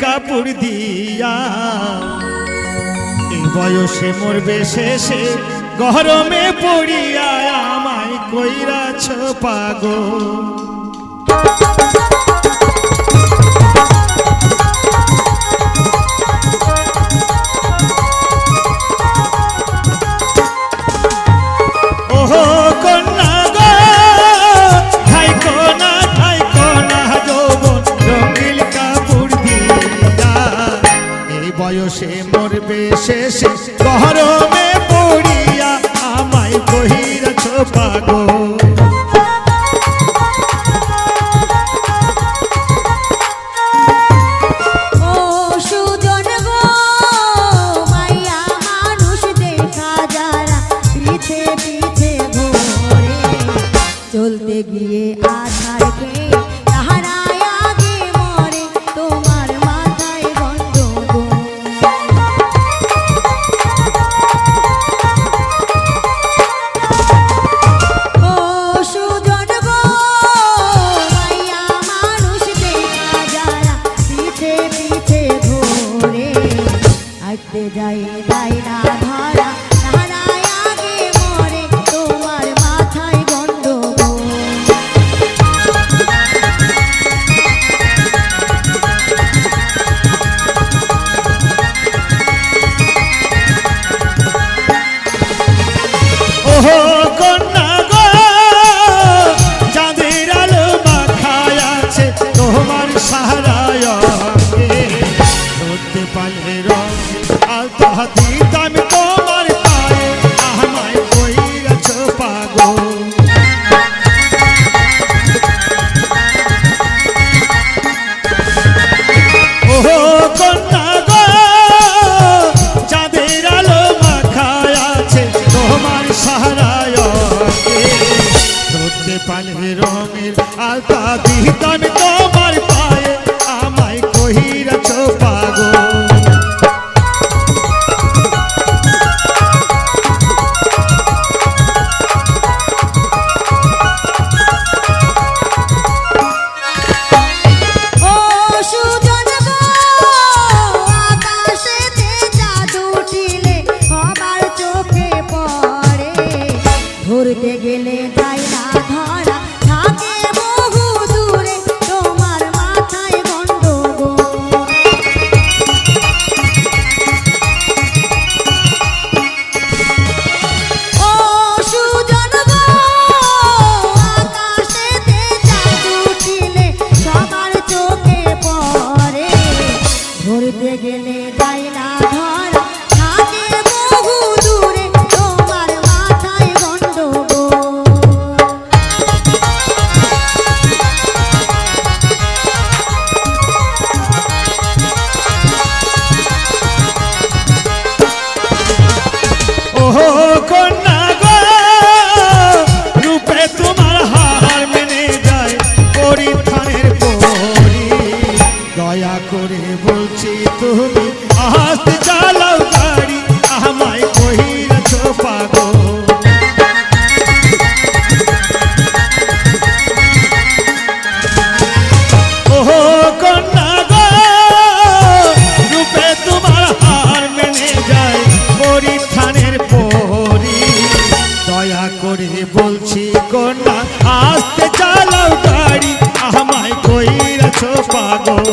কাপড় দিয়া এই বয়সে মরবে শেষে গরমে পড়িয়া আমায় কইরাছ পাগল বয়সে মরবে শেষে গরমে পড়িয়া আমায় কহিরাছ পাগল চলতে গিয়ে আধার খেয়ে তাহারাই আগে মরে তোমার মাথায় গন্ডগোল ও সুজন গো মাইয়া মানুষ দেখা যারা পিছে পিছে ঘোরে আইতে যাই যাই না ধরা তাহারাই আগে মরে তোমার মাথায় দিতাম তোমার পায়ে আমায় কইরাছ পাগল ওহো কন্যা গো চাঁদের আলো মাখায় আছে তোমার সাহারায় ধরতে পারলে রঙের আলতা দিতাম তোমার পায়ে আমায় কইরাছ পাগল ধরতে গেলে যাই না ধরা থাকে বহু দূরে তোমার মাথায় গন্ডগোল ও সুজন গো আকাশেতে চাঁদ উঠিলে সবার চোখে পড়ে ধরতে গেলে যাই না ধরা থাকে বহু দূরে তোমার মাথায় ওহো কন্যা গো রূপে তোমার হার মেনে যায় পরিধানের পরি দয়া করে বলছি তুমি আসতে চালাও গাড়ি আমায় কহিরাছ পাগল ওহো কন্যা গো রূপে তোমার হার মেনে যায় পরিধানের পরি দয়া করে বলছি কন্যা আসতে চালাও গাড়ি আমায় কইরাছ পাগল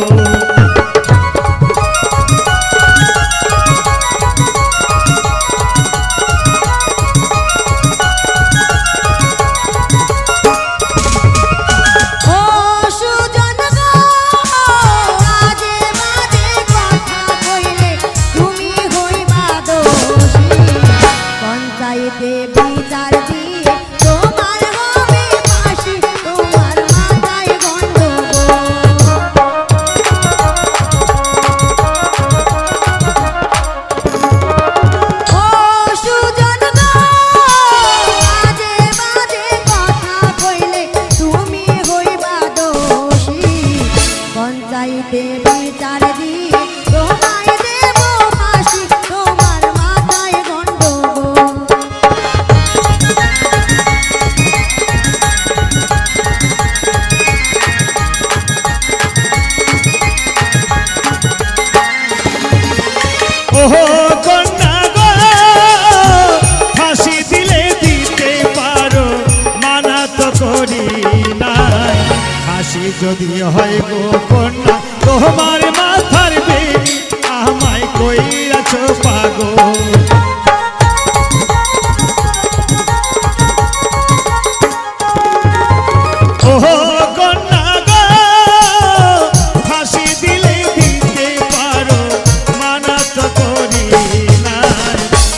বিচার দিয়ে তোমার হবে ফাঁসি তোমার মাথায় গন্ডগোল যদি হয় গো কন্যা তোমার মাথার বেনি আমায় কইরাছ পাগল ওহো কন্যা গো ফাঁসি দিলে দিতে পারো মানা তো করি না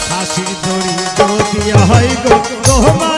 ফাঁসি ধরি যদি হয় গো তোমার